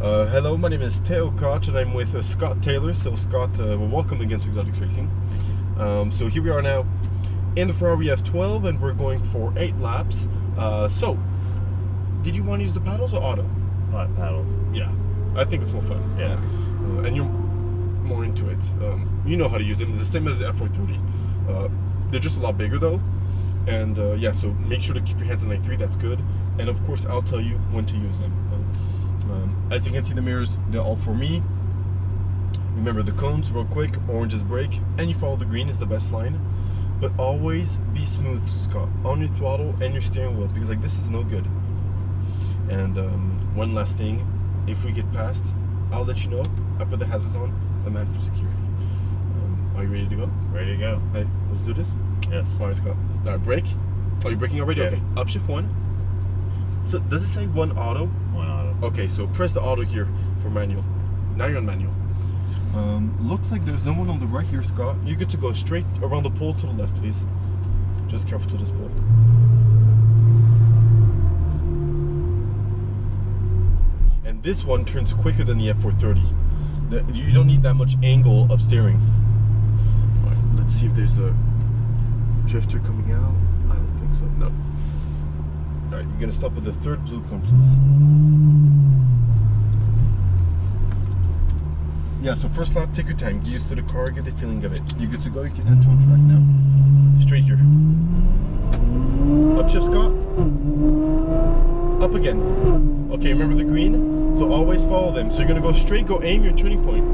Hello, my name is Theo Koch and I'm with Scott Taylor. So Scott, welcome again to Exotics Racing. So here we are now in the Ferrari F12 and we're going for 8 laps. So, did you want to use the paddles or auto? Paddles. Yeah, I think it's more fun. Yeah. And you're more into it. You know how to use them. It's the same as the F430. They're just a lot bigger though. And yeah, so make sure to keep your hands on A3, that's good. And of course, I'll tell you when to use them. As you can see, the mirrors, they're all for me. Remember the cones, real quick. Orange is brake, and you follow the green is the best line. But always be smooth, Scott, on your throttle and your steering wheel, because like this is no good. And one last thing, if we get past, I'll let you know. I put the hazards on, the man for security. Are you ready to go? Ready to go. Hey, let's do this. Yes. All right, Scott. All right, brake. Oh, you're braking already? Yeah. Okay. Upshift 1. So does it say 1 auto? 1 auto. Okay, so press the auto here for manual. Now you're on manual. Looks like there's no one on the right here, Scott. You're good to go straight around the pole to the left, please. Just careful to this pole. And this one turns quicker than the F430. You don't need that much angle of steering. All right, let's see if there's a drifter coming out. I don't think so, no. All right, you're gonna stop with the third blue cone, please. Yeah, so first lap, take your time. Get used to the car, get the feeling of it. You're good to go, you can enter on track now. Straight here. Upshift, Scott. Up again. Okay, remember the green? So always follow them. So you're gonna go straight, go aim your turning point.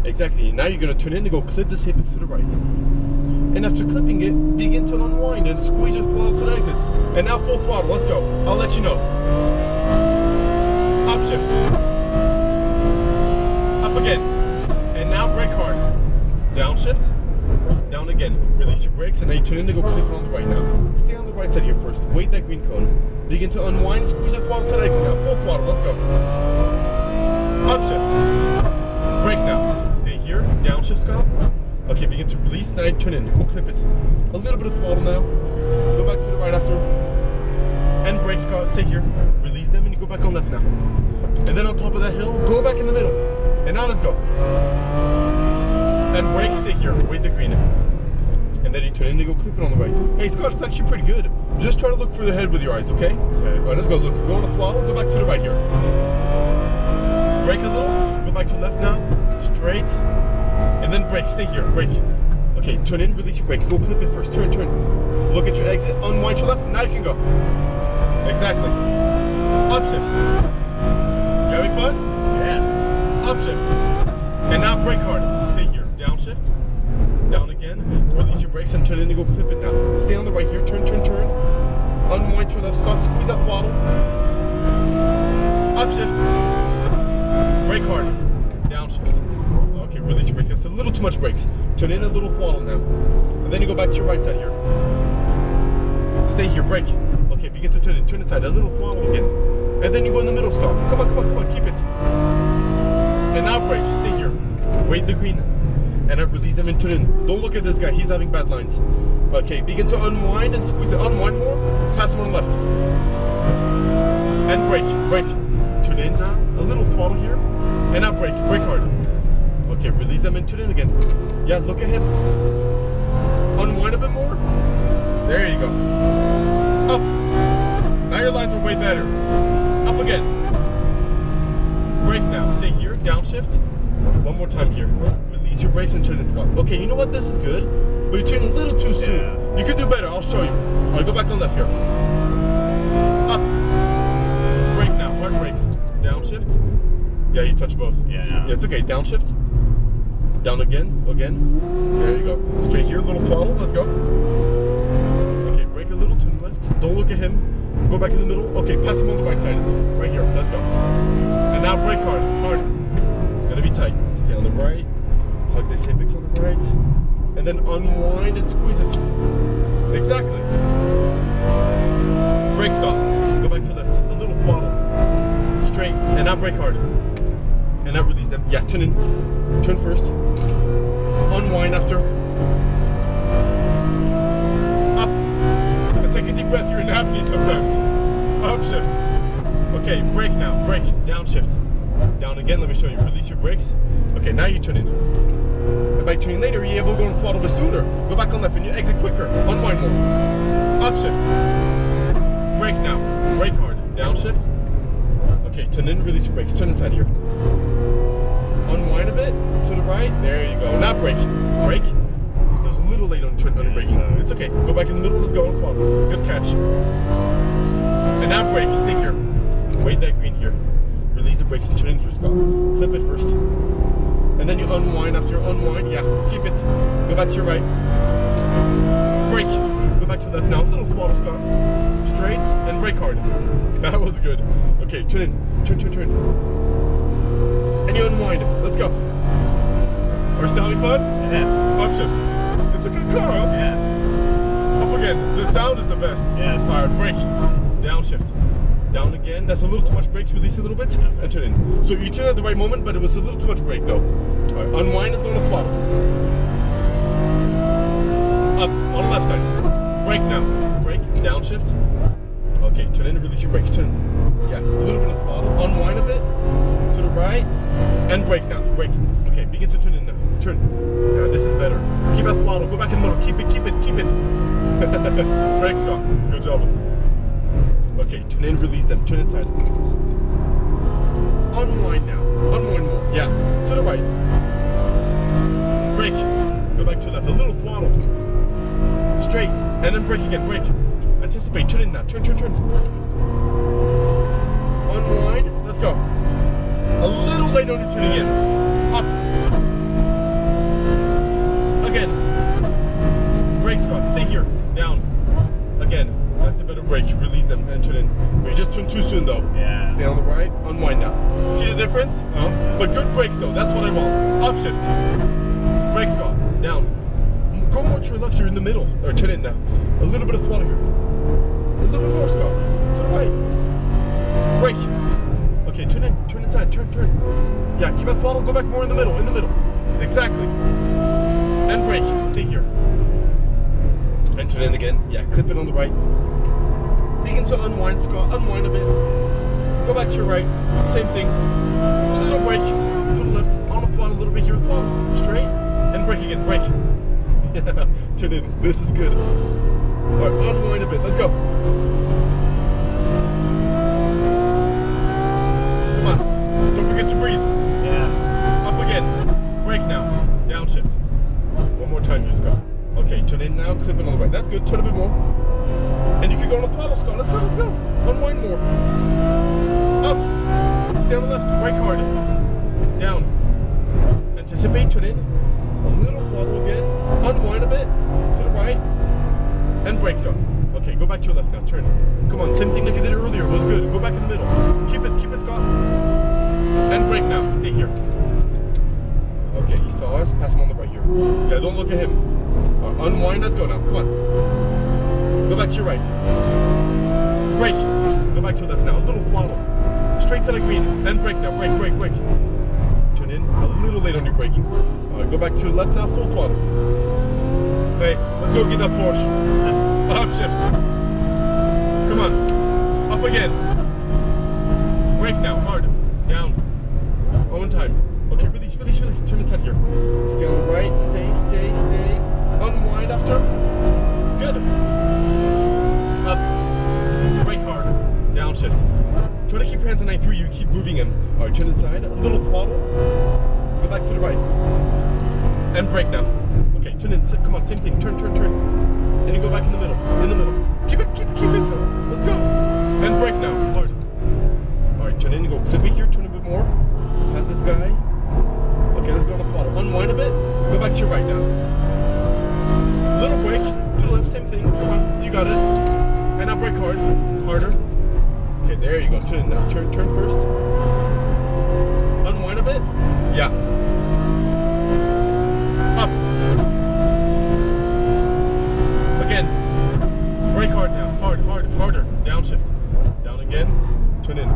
Exactly, now you're gonna turn in to go clip this apex to the right. And after clipping it, begin to unwind and squeeze your throttle to the exit. And now full throttle, let's go. I'll let you know. Upshift. Up again. And now brake hard. Downshift. Down again. Release your brakes and now you turn in to go clip it on the right now. Stay on the right side here first. Wait that green cone. Begin to unwind, squeeze your throttle to the exit now. Full throttle, let's go. Upshift. Brake now. Stay here. Downshift, Scott. Okay, begin to release, now you turn in, go clip it. A little bit of throttle now. Go back to the right after. And brake, Scott, stay here. Release them and you go back on left now. And then on top of that hill, go back in the middle. And now let's go. And brake, stay here, wait the green. And then you turn in and go clip it on the right. Hey Scott, it's actually pretty good. Just try to look for the head with your eyes, okay? Okay. All right, let's go, look, go on the throttle, go back to the right here. Brake a little, go back to left now, straight. And then brake, stay here, brake. Okay, turn in, release your brake, go clip it first, turn. Look at your exit, unwind your left, now you can go. Exactly. Upshift. You having fun? Yes. Upshift. And now brake hard, stay here, downshift. Down again, release your brakes and turn in and go clip it now. Stay on the right here, turn. Unwind to your left, Scott, squeeze that throttle. Upshift. Brake hard, downshift. Okay, release your brakes. That's a little too much brakes. Turn in a little throttle now. And then you go back to your right side here. Stay here, brake. Okay, begin to turn it. Turn inside, a little throttle again. And then you go in the middle, Scott. Come on, keep it. And now brake, stay here. Wait the green. And I release them and turn in. Don't look at this guy, he's having bad lines. Okay, begin to unwind and squeeze it. Unwind more, pass him on the left. And brake. Turn in now, a little throttle here. And now brake hard. Okay, release them and turn in again. Yeah, look ahead. Unwind a bit more. There you go. Up. Now your lines are way better. Up again. Brake now. Stay here. Downshift. One more time here. Release your brakes and turn in, Scott. Okay, you know what? This is good, but you're turning a little too soon. Yeah. You could do better. I'll show you. All right, go back on left here. Up. Brake now. Hard brakes. Downshift. Yeah, you touch both. Yeah, it's okay. Downshift. Down again. There you go. Straight here, little throttle. Let's go. Okay, brake a little to the left. Don't look at him. Go back in the middle. Okay, pass him on the right side. Right here. Let's go. And now brake hard. It's gonna be tight. Stay on the right. Hug this apex on the right. And then unwind and squeeze it. Exactly. Brake, Scott. Go back to left. A little throttle. Straight. And now brake hard. And now release them. Yeah, turn in. Turn first. Unwind after. Up. And take a deep breath. You're in apnea sometimes. Upshift. Okay, brake now, brake, downshift. Down again, let me show you. Release your brakes. Okay, now you turn in. And by turning later, you're able to go on throttle a bit sooner. Go back on left and you exit quicker. Unwind more. Upshift. Brake now. Brake hard. Downshift. Okay, turn in, release your brakes. Turn inside here. Unwind a bit to the right. There you go. Now brake. Brake. There's a little late on your braking. It's okay. Go back in the middle. Let's go on throttle. Good catch. And now brake. Stay here. Wait that green here. Release the brakes and turn in here, Scott. Clip it first. And then you unwind after you unwind. Yeah, keep it. Go back to your right. Brake. Go back to the left now. A little throttle, Scott. Straight and brake hard. That was good. Okay, turn in. Turn. And you unwind. Let's go. Are you still having fun? Yes. Upshift. It's a good car, huh? Yes. Up again. The sound is the best. Yes. Alright, brake. Downshift. Down again. That's a little too much brakes. Release a little bit and turn in. So you turn at the right moment, but it was a little too much brake though. Alright, unwind is going to throttle. Up on the left side. Brake now. Brake. Downshift. Okay, turn in and release your brakes. Turn. Yeah, a little bit of throttle. Unwind a bit to the right and brake now. Brake. Okay, begin to turn in now. Turn. Yeah, this is better. Keep that throttle. Go back in the middle. Keep it. Brake, Scott. Good job. Okay, turn in, release them, turn inside. Unwind now. Unwind more. Yeah, to the right. Brake. Go back to the left. A little throttle. Straight. And then brake again. Brake. Anticipate. Turn in now. Turn. Unwind. Let's go. A little late on your turning in. Up. Again. Brake, Scott. Stay here. Down. Again. That's a better brake. Release them and turn in. You just turned too soon though. Yeah. Stay on the right. Unwind now. See the difference? But good brakes though. That's what I want. Upshift. Brake, Scott. Down. Go more to your left. You're in the middle. Or turn in now. A little bit of throttle here. A little bit more, Scott. To the right. Brake. Okay, turn in. Turn inside. Turn. Yeah, keep that throttle. Go back more in the middle. Exactly. And brake. Stay here. And turn in again. Yeah, clip it on the right. Begin to unwind, Scott. Unwind a bit. Go back to your right. Same thing. A little brake to the left. On the throttle a little bit here. Throttle. Straight. And brake again. Brake. Yeah. Turn in. This is good. Alright, unwind a bit. Let's go. Come on. Don't forget to breathe. Yeah. Up again. Brake now. Downshift. One more time here, Scott. Okay, turn in now, clip it on the right. That's good, turn a bit more. And you can go on the throttle, Scott. Let's go. Unwind more. Up. Stay on the left, brake hard. Down. Anticipate, turn in. A little throttle again. Unwind a bit. To the right. And brake, Scott. Okay, go back to your left now, turn. Come on, same thing like you did earlier. It was good. Go back in the middle. Keep it, Scott. And brake now, stay here. Okay, he saw us, pass him on the right here. Yeah, don't look at him. Unwind, let's go now, come on. Go back to your right. Brake. Go back to your left now, a little throttle. Straight to the green, and brake now, brake. Turn in, a little late on your braking. Alright, go back to your left now, full throttle. Hey, let's go get that Porsche. Upshift. Come on, up again. Brake now, hard, down. One time. Okay, release. Turn inside here. Stay on the right. Stay. Unwind after. Good. Up. Brake hard. Downshift. Try to keep your hands on 9-3. You keep moving him. Alright, turn inside. A little throttle. Go back to the right. And brake now. Okay, turn in. Come on, same thing. Turn. And you go back in the middle. Keep it. Let's go. And brake now. Hard. Alright, turn in. You go clip it here. Turn a bit more. Pass this guy. Okay, let's go on the throttle. Unwind a bit. Go back to your right now. Little brake. To the left, same thing. Come on, you got it. And now brake hard. Harder. Okay, there you go. Turn in now. Turn first. Unwind a bit. Yeah. Up. Again. Brake hard now. Harder. Downshift. Down again. Turn in.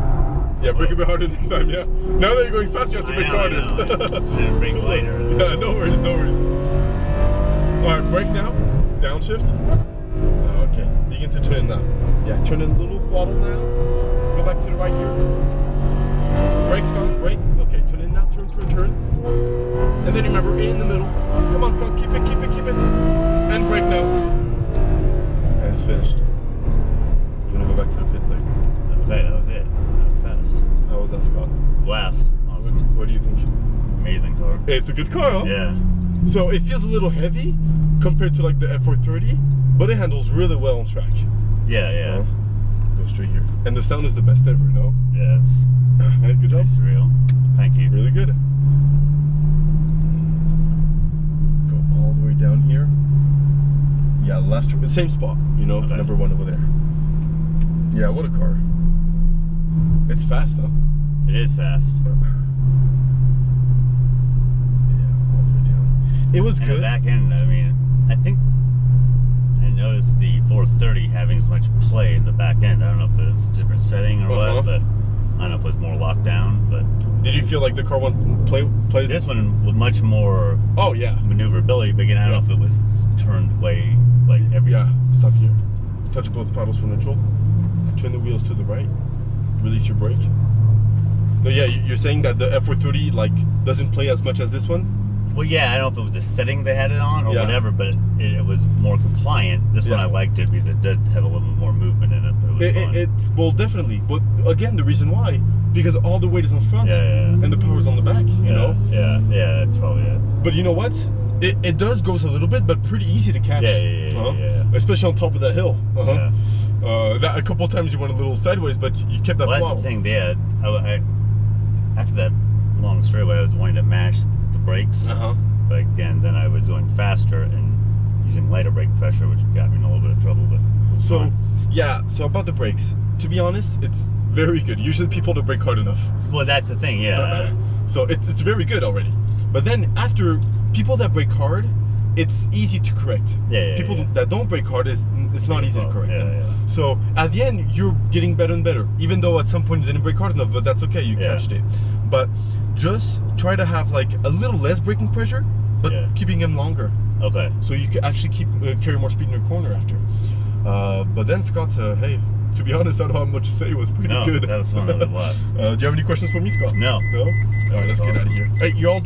Yeah, brake a bit harder next time, yeah? Now that you're going fast, you have to brake harder. Yeah, brake later. Yeah, no worries. Alright, brake now. Downshift. Okay, begin to turn in now. Yeah, turn in a little throttle now. Go back to to the right here. Brake, Scott, brake. Okay, turn in now, turn. And then remember, in the middle. Come on, Scott, keep it. And brake now. And it's finished. You want to go back to the pit lane? Okay, that was it. That was fast. How was that, Scott? Last. Awesome. What do you think? Amazing car. It's a good car, huh? Yeah. So it feels a little heavy compared to like the F430, but it handles really well on track. Yeah. Go straight here. And the sound is the best ever, no? Yeah, Hey, good job. it's surreal. Thank you. Really good. Go all the way down here. Yeah, last trip, same spot, you know, Okay. number 1 over there. Yeah, what a car. It's fast, huh? It is fast. Yeah, all the way down. It was And good. the back end, I mean, I think I didn't notice the 430 having as much play in the back end. I don't know if it's a different setting or what, but I don't know if it was more locked down. But Did you feel like the car plays? this one was much more Oh yeah. maneuverability, but again, I don't know if it was turned way like every. Yeah. Stop here. Touch both paddles for neutral. Turn the wheels to the right. Release your brake. No, yeah, you're saying that the F430 like doesn't play as much as this one? Well, yeah, I don't know if it was the setting they had it on or Yeah. whatever, but it was more compliant. This one Yeah. I liked it because it did have a little bit more movement in it, but it was fun. Well, definitely. But again, the reason why, because all the weight is on front Yeah. and the power's on the back, you know? Yeah, that's probably it. But you know what? It does goes a little bit, but pretty easy to catch. Yeah. Especially on top of that hill. Yeah. That a couple times you went a little sideways, but you kept that Well, throttle. that's the thing. I after that long straightaway, I was wanting to mash the brakes, but again, then I was going faster and using lighter brake pressure, which got me in a little bit of trouble. But it was So, fun. yeah. So about the brakes, to be honest, it's very good. Usually people don't brake hard enough. Well, that's the thing. Yeah. So it's very good already. But then after people that brake hard, it's easy to correct. Yeah, People that don't brake hard, it's not easy to correct them. Yeah. So at the end, you're getting better and better. Even though at some point you didn't brake hard enough, but that's okay, you catched it. But just try to have like a little less braking pressure, but keeping them longer. Okay. So you can actually carry more speed in your corner after. But then Scott, hey, to be honest, I don't have much to say. It was pretty good. That was fun. That was a lot. Do you have any questions for me, Scott? No. No? All right, let's get out of here. Hey, you're all done.